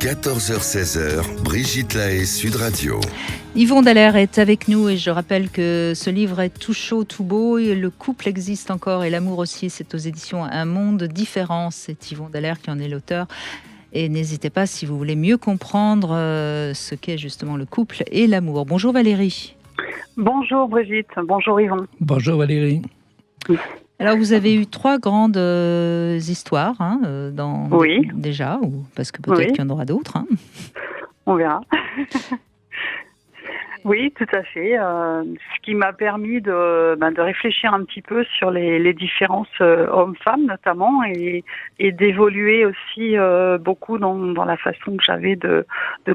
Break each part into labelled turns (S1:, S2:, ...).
S1: 14h-16h, Brigitte Lahaie, Sud Radio.
S2: Yvon Dallaire est avec nous et je rappelle que ce livre est tout chaud, tout beau et le couple existe encore et l'amour aussi. C'est aux éditions Un Monde Différent. C'est Yvon Dallaire qui en est l'auteur. Et n'hésitez pas si vous voulez mieux comprendre ce qu'est justement le couple et l'amour. Bonjour Valérie.
S3: Bonjour Brigitte, bonjour Yvon.
S4: Bonjour Valérie.
S2: Alors vous avez eu 3 grandes histoires
S3: oui.
S2: Déjà, ou parce que peut-être qu'il y en aura d'autres.
S3: On verra. Oui, tout à fait. Ce qui m'a permis de réfléchir un petit peu sur les différences hommes-femmes notamment et d'évoluer aussi beaucoup dans la façon que j'avais de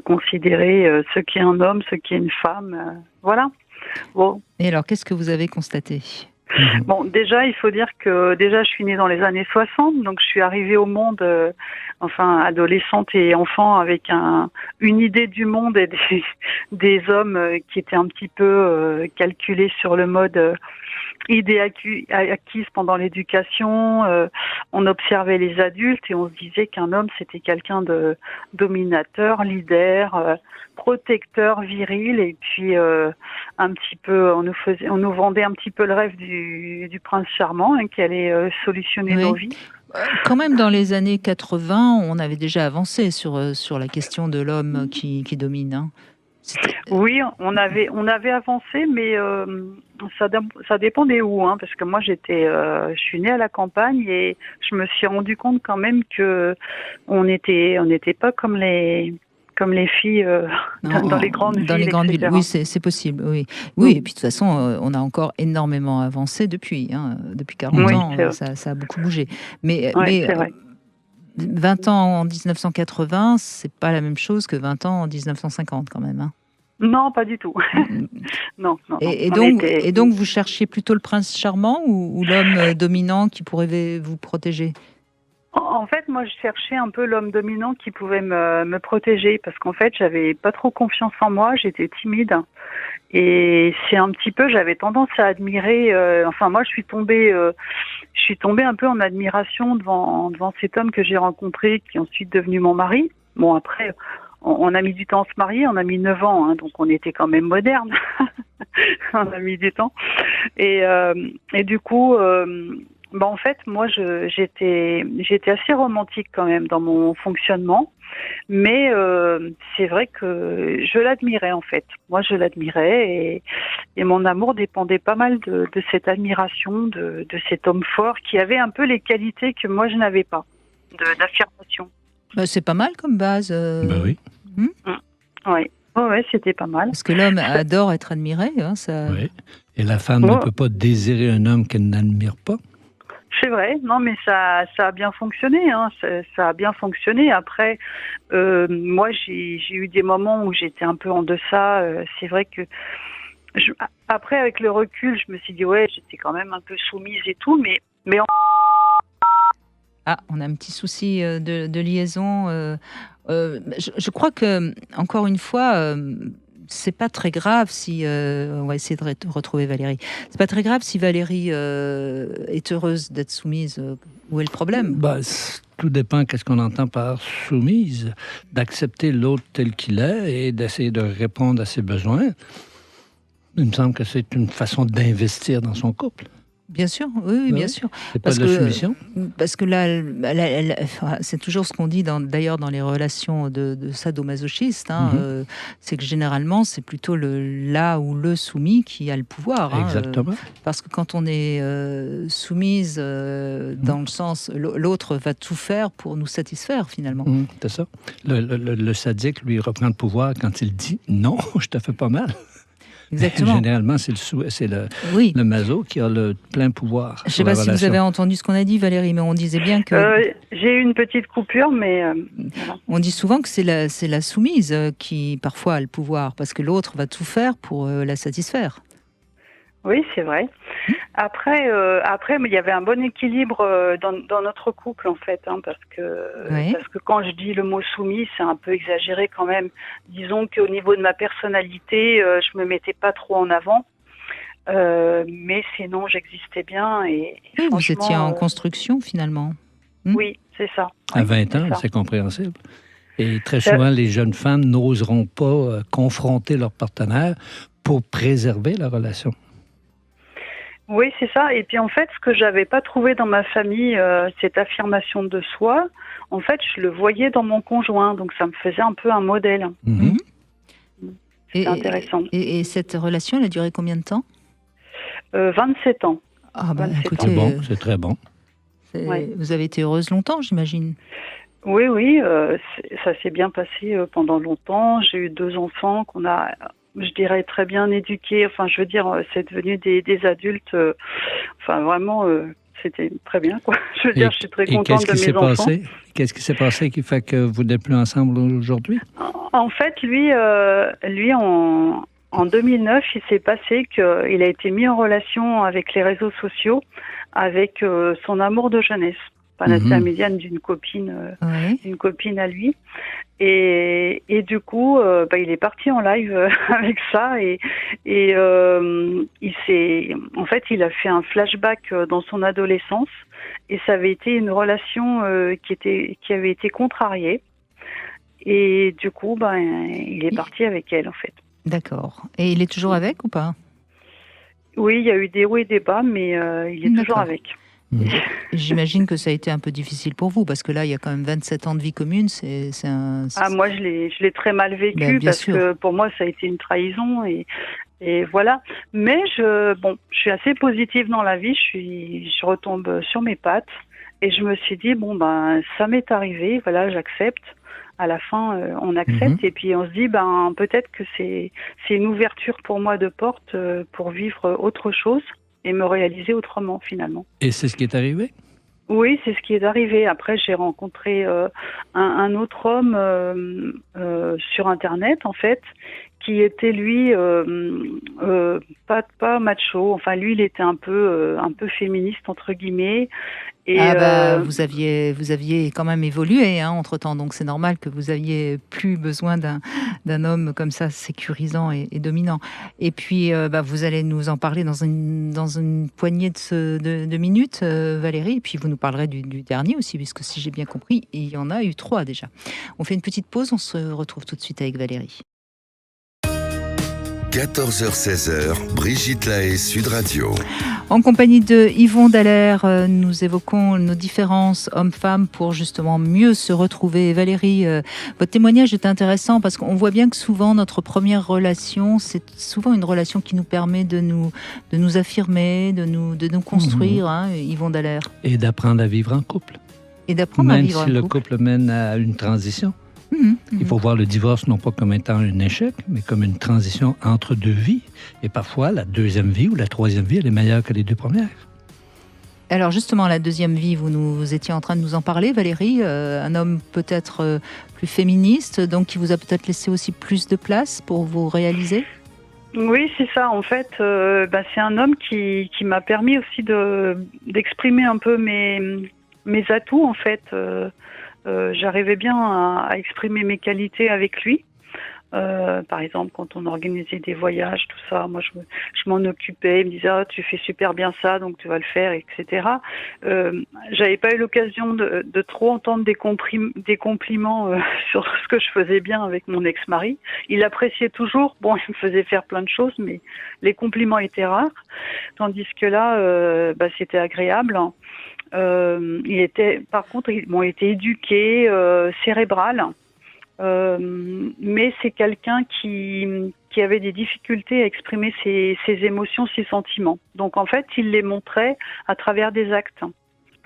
S3: considérer ce qu'est un homme, ce qu'est une femme. Voilà. Bon.
S2: Et alors, qu'est-ce que vous avez constaté ?
S3: Bon, déjà, il faut dire que je suis née dans les années 60, donc je suis arrivée au monde, adolescente et enfant, avec une idée du monde et des hommes qui étaient un petit peu calculés sur le mode idée acquise pendant l'éducation. On observait les adultes et on se disait qu'un homme, c'était quelqu'un de dominateur, leader, protecteur, viril, et puis un petit peu, on nous vendait un petit peu le rêve du prince charmant qui allait solutionner nos vies.
S2: Quand même, dans les années 80, on avait déjà avancé sur la question de l'homme qui domine.
S3: Oui, on avait avancé, mais ça dépendait où, parce que moi je suis née à la campagne et je me suis rendu compte quand même que on n'était pas comme les filles dans les grandes villes.
S2: Dans les grandes villes, oui, c'est possible. Oui, et puis de toute façon, on a encore énormément avancé depuis 40 ans, ça a beaucoup bougé. Mais 20 ans en 1980, c'est pas la même chose que 20 ans en 1950 quand même.
S3: Non, pas du tout. non.
S2: Et donc, vous cherchiez plutôt le prince charmant ou l'homme dominant qui pourrait vous protéger ?
S3: En fait, moi, je cherchais un peu l'homme dominant qui pouvait me protéger parce qu'en fait, j'avais pas trop confiance en moi, j'étais timide et c'est un petit peu, j'avais tendance à admirer. Moi, je suis tombée un peu en admiration devant cet homme que j'ai rencontré, qui est ensuite devenu mon mari. Bon, après, on a mis du temps à se marier, on a mis 9 ans, donc on était quand même moderne. On a mis du temps et du coup. En fait, moi, j'étais assez romantique quand même dans mon fonctionnement, mais c'est vrai que je l'admirais en fait. Moi, je l'admirais et mon amour dépendait pas mal de cette admiration, de cet homme fort qui avait un peu les qualités que moi je n'avais pas, d'affirmation.
S2: C'est pas mal comme base.
S4: Oui.
S3: Oui. Ouais, c'était pas mal.
S2: Parce que l'homme adore être admiré. Ça...
S4: Oui. Et la femme ne peut pas désirer un homme qu'elle n'admire pas.
S3: C'est vrai, non mais ça a bien fonctionné, ça a bien fonctionné. Après, moi j'ai eu des moments où j'étais un peu en deçà. C'est vrai que après avec le recul, je me suis dit j'étais quand même un peu soumise et tout, mais
S2: on a un petit souci de liaison. Je crois que encore une fois. C'est pas très grave si on va essayer de retrouver Valérie. C'est pas très grave si Valérie est heureuse d'être soumise. Où est le problème ?
S4: Tout dépend qu'est-ce qu'on entend par soumise. D'accepter l'autre tel qu'il est et d'essayer de répondre à ses besoins. Il me semble que c'est une façon d'investir dans son couple.
S2: Bien sûr, oui, bien sûr.
S4: C'est pas de la soumission.
S2: Parce que là, c'est toujours ce qu'on dit d'ailleurs dans les relations de sadomasochistes. C'est que généralement, c'est plutôt là ou le soumis qui a le pouvoir.
S4: Exactement.
S2: Parce que quand on est soumise dans le sens, l'autre va tout faire pour nous satisfaire finalement.
S4: C'est ça. Le sadique, lui, reprend le pouvoir quand il dit non, je te fais pas mal.
S2: Exactement.
S4: Généralement, c'est le maso qui a le plein pouvoir.
S2: Je ne sais pas si vous avez entendu ce qu'on a dit, Valérie, mais on disait bien que...
S3: j'ai eu une petite coupure, mais...
S2: On dit souvent que c'est la soumise qui, parfois, a le pouvoir, parce que l'autre va tout faire pour la satisfaire.
S3: Oui, c'est vrai. Après, il y avait un bon équilibre dans notre couple, en fait, parce que quand je dis le mot soumis, c'est un peu exagéré quand même. Disons qu'au niveau de ma personnalité, je me mettais pas trop en avant, mais sinon, j'existais bien. Et
S2: vous étiez en construction, finalement.
S3: Oui, c'est ça.
S4: À 20 ans,
S3: c'est
S4: c'est compréhensible. Et très souvent, les jeunes femmes n'oseront pas confronter leur partenaire pour préserver la relation.
S3: Oui, c'est ça. Et puis en fait, ce que j'avais pas trouvé dans ma famille, cette affirmation de soi, en fait, je le voyais dans mon conjoint. Donc ça me faisait un peu un modèle.
S4: Mhm.
S3: C'est intéressant.
S2: Et cette relation, elle a duré combien de temps?
S3: 27 ans.
S2: Ah bah
S3: 27
S2: écoutez,
S4: C'est bon, c'est très bon.
S3: Ouais.
S2: vous avez été heureuse longtemps, j'imagine.
S3: Oui, ça s'est bien passé pendant longtemps. J'ai eu 2 enfants qu'on a, je dirais, très bien éduqués. Enfin, je veux dire, c'est devenu des adultes. Enfin, vraiment, c'était très bien, quoi. Je veux dire, je suis très contente de mes enfants.
S4: Qu'est-ce qui s'est passé qui fait que vous n'êtes plus ensemble aujourd'hui?
S3: En fait, lui, en 2009, il s'est passé qu'il a été mis en relation avec les réseaux sociaux, avec son amour de jeunesse. Panacea Médiane d'une copine à lui. Et du coup, il est parti en live avec ça et en fait, il a fait un flashback dans son adolescence et ça avait été une relation qui avait été contrariée. Et du coup, il est parti avec elle, en fait.
S2: D'accord. Et il est toujours avec ou pas?
S3: Oui, il y a eu des hauts et des bas, mais il est toujours avec.
S2: J'imagine que ça a été un peu difficile pour vous, parce que là, il y a quand même 27 ans de vie commune.
S3: Moi, je l'ai très mal vécu, parce que pour moi, ça a été une trahison, et voilà. Mais je suis assez positive dans la vie, je retombe sur mes pattes, et je me suis dit, ça m'est arrivé, voilà, j'accepte. À la fin, on accepte, et puis on se dit, peut-être que c'est une ouverture pour moi de porte pour vivre autre chose et me réaliser autrement, finalement.
S4: Et c'est ce qui est arrivé?
S3: Oui, c'est ce qui est arrivé. Après, j'ai rencontré un autre homme sur Internet, en fait, qui était, lui, pas macho. Enfin, lui, il était un peu féministe, entre guillemets. Et
S2: vous aviez quand même évolué entre-temps, donc c'est normal que vous aviez plus besoin d'un homme comme ça, sécurisant et dominant. Et puis, vous allez nous en parler dans une poignée de minutes, Valérie, et puis vous nous parlerez du dernier aussi, puisque si j'ai bien compris, il y en a eu 3 déjà. On fait une petite pause, on se retrouve tout de suite avec Valérie.
S1: 14h-16h, Brigitte Lahaie, Sud Radio.
S2: En compagnie de Yvon Dallaire, nous évoquons nos différences hommes-femmes pour justement mieux se retrouver. Valérie, votre témoignage est intéressant parce qu'on voit bien que souvent notre première relation, c'est souvent une relation qui nous permet de nous affirmer, de nous construire, Yvon Dallaire.
S4: Et d'apprendre à vivre en couple. Même si le couple mène à une transition. Il faut voir le divorce non pas comme étant un échec, mais comme une transition entre 2 vies. Et parfois, la deuxième vie ou la troisième vie, elle est meilleure que les 2 premières.
S2: Alors justement, la deuxième vie, vous étiez en train de nous en parler, Valérie. Un homme peut-être plus féministe, donc qui vous a peut-être laissé aussi plus de place pour vous réaliser?
S3: Oui, c'est ça. En fait, c'est un homme qui m'a permis aussi d'exprimer un peu mes atouts, en fait. J'arrivais bien à exprimer mes qualités avec lui. Par exemple, quand on organisait des voyages, tout ça, moi je m'en occupais. Il me disait tu fais super bien ça, donc tu vas le faire, etc. J'avais pas eu l'occasion de trop entendre des compliments sur ce que je faisais bien avec mon ex-mari. Il appréciait toujours. Bon, il me faisait faire plein de choses, mais les compliments étaient rares. Tandis que là, c'était agréable. Il était éduqué, cérébral, mais c'est quelqu'un qui avait des difficultés à exprimer ses émotions, ses sentiments. Donc en fait, il les montrait à travers des actes.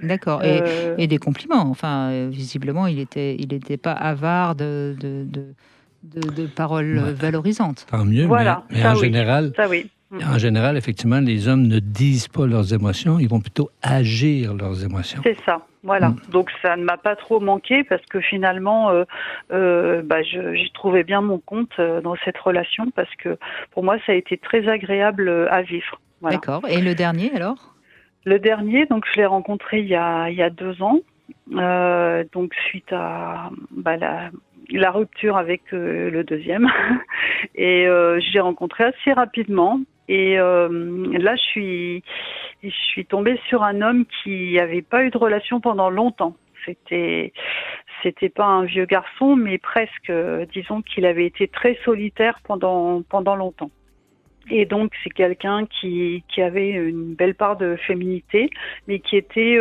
S2: D'accord. Et des compliments. Enfin, visiblement, il était pas avare de paroles valorisantes.
S4: Tant mieux.
S3: Voilà.
S4: Mais en général.
S3: Ça oui.
S4: En général, effectivement, les hommes ne disent pas leurs émotions, ils vont plutôt agir leurs émotions.
S3: C'est ça, voilà. Donc ça ne m'a pas trop manqué parce que finalement, j'y trouvais bien mon compte dans cette relation parce que pour moi, ça a été très agréable à vivre. Voilà.
S2: D'accord. Et le dernier alors? Le
S3: dernier, donc je l'ai rencontré il y a 2 ans, donc suite à la rupture avec le deuxième, et je l'ai rencontré assez rapidement. Et là, je suis tombée sur un homme qui n'avait pas eu de relation pendant longtemps. c'était pas un vieux garçon, mais presque. Disons qu'il avait été très solitaire pendant longtemps. Et donc c'est quelqu'un qui avait une belle part de féminité, mais qui était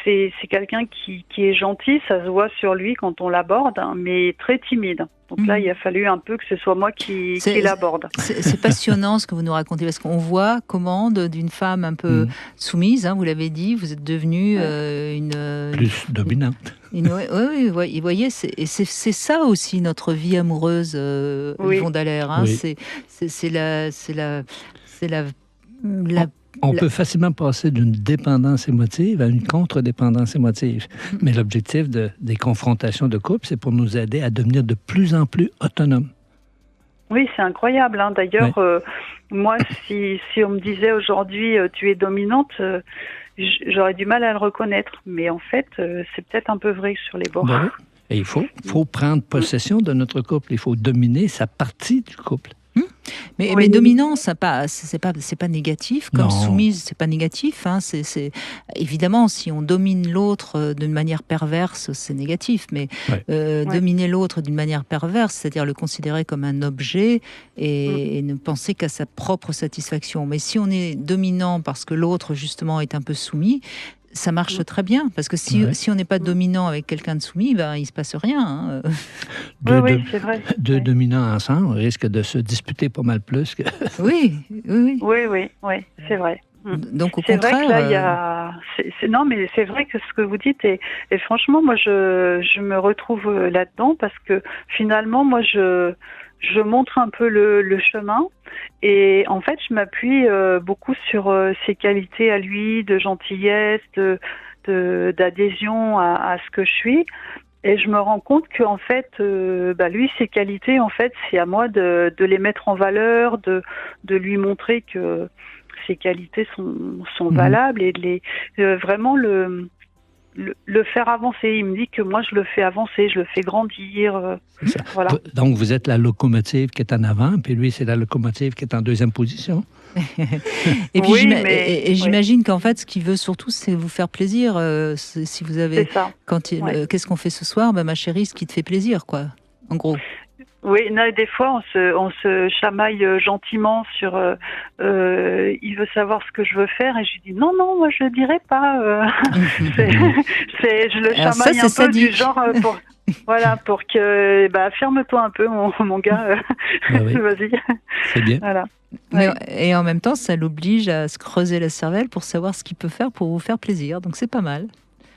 S3: c'est quelqu'un qui est gentil, ça se voit sur lui quand on l'aborde, hein, mais très timide. Donc là, il a fallu un peu que ce soit moi qui l'aborde.
S2: C'est passionnant ce que vous nous racontez, parce qu'on voit comment d'une femme un peu soumise, hein, vous l'avez dit, vous êtes devenue
S4: plus dominante.
S2: Oui, vous voyez, c'est ça aussi notre vie amoureuse, Yvon Dallaire. Hein,
S4: oui. On peut facilement passer d'une dépendance émotive à une contre-dépendance émotive. Mais l'objectif des confrontations de couple, c'est pour nous aider à devenir de plus en plus autonomes.
S3: Oui, c'est incroyable. Hein. D'ailleurs, moi, si on me disait aujourd'hui tu es dominante, j'aurais du mal à le reconnaître. Mais en fait, c'est peut-être un peu vrai sur les bords.
S4: Ben oui. Et il faut prendre possession de notre couple. Il faut dominer sa partie du couple.
S2: Mais dominant, c'est pas négatif. Comme soumise, c'est pas négatif. Hein. C'est évidemment, si on domine l'autre d'une manière perverse, c'est négatif. Mais dominer l'autre d'une manière perverse, c'est-à-dire le considérer comme un objet et ne penser qu'à sa propre satisfaction. Mais si on est dominant parce que l'autre justement est un peu soumis, ça marche très bien, parce que si on n'est pas dominant avec quelqu'un de soumis, il ne se passe rien. Hein.
S3: Oui, c'est vrai.
S4: Deux dominants ensemble risquent de se disputer pas mal plus que...
S3: Oui, c'est vrai.
S2: Donc au contraire...
S3: C'est vrai que là, non, mais c'est vrai que ce que vous dites, et franchement, moi, je me retrouve là-dedans, parce que finalement, moi, je montre un peu le chemin, et en fait je m'appuie beaucoup sur ses qualités à lui, de gentillesse, d'adhésion à ce que je suis, et je me rends compte que en fait lui, ses qualités, en fait c'est à moi de les mettre en valeur, de lui montrer que ses qualités sont valables, et de les vraiment le faire avancer. Il me dit que moi, je le fais avancer, je le fais grandir. Voilà.
S4: Donc, vous êtes la locomotive qui est en avant, puis lui, c'est la locomotive qui est en deuxième position.
S2: Et puis, j'imagine qu'en fait, ce qu'il veut surtout, c'est vous faire plaisir. Si vous avez... Qu'est-ce qu'on fait ce soir ? Ma chérie, ce qui te fait plaisir, quoi, en gros.
S3: Oui, des fois, on se chamaille gentiment sur il veut savoir ce que je veux faire, et je lui dis non, moi je ne dirais pas. Je le chamaille un peu du genre pour que ferme-toi un peu, mon gars. Vas-y.
S4: C'est bien.
S3: Voilà.
S2: Et en même temps, ça l'oblige à se creuser la cervelle pour savoir ce qu'il peut faire pour vous faire plaisir. Donc c'est pas mal.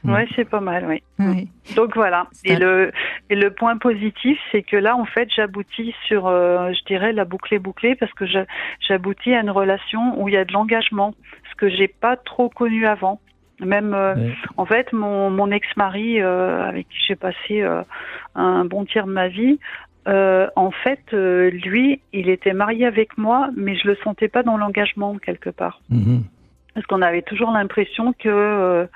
S3: Oui, c'est pas mal, oui. Donc voilà. Et le point positif, c'est que là, en fait, j'aboutis sur, je dirais, la boucle est bouclée, parce que j'aboutis à une relation où il y a de l'engagement, ce que j'ai pas trop connu avant. Même, en fait, mon ex-mari, avec qui j'ai passé un bon tiers de ma vie, en fait, lui, il était marié avec moi, mais je le sentais pas dans l'engagement, quelque part. Parce qu'on avait toujours l'impression que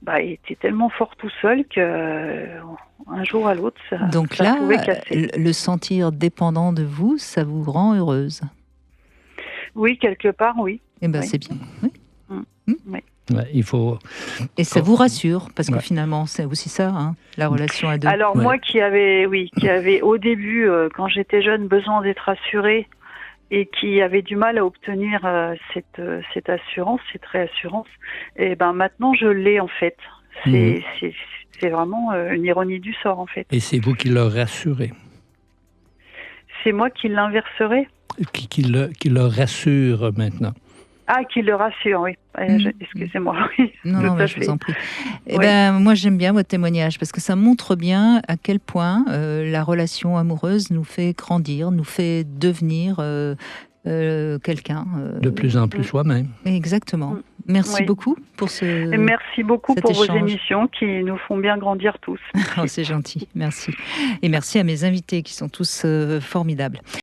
S3: il était tellement fort tout seul que un jour à l'autre, ça pouvait casser.
S2: Le sentir dépendant de vous, ça vous rend heureuse?
S3: Oui, quelque part, oui.
S2: Eh bien, c'est bien. Oui.
S3: Oui.
S4: Ouais, il faut...
S2: Et ça vous rassure, parce que finalement, c'est aussi ça, hein, la relation à deux.
S3: Alors moi qui avait au début, quand j'étais jeune, besoin d'être rassurée, et qui avait du mal à obtenir cette assurance, cette réassurance, et maintenant je l'ai, en fait. C'est vraiment une ironie du sort, en fait.
S4: Et c'est vous qui le rassurez?
S3: C'est moi qui l'inverserai?
S4: Qui le rassure maintenant?
S3: Ah, qui le rassure, oui. Excusez-moi. Oui,
S2: non, mais je vous en prie. Moi, j'aime bien votre témoignage, parce que ça montre bien à quel point la relation amoureuse nous fait grandir, nous fait devenir quelqu'un.
S4: De plus en plus soi-même.
S2: Exactement. Merci beaucoup pour ce.
S3: Merci beaucoup pour
S2: échange.
S3: Vos émissions qui nous font bien grandir tous.
S2: C'est gentil, merci. Et merci à mes invités qui sont tous formidables.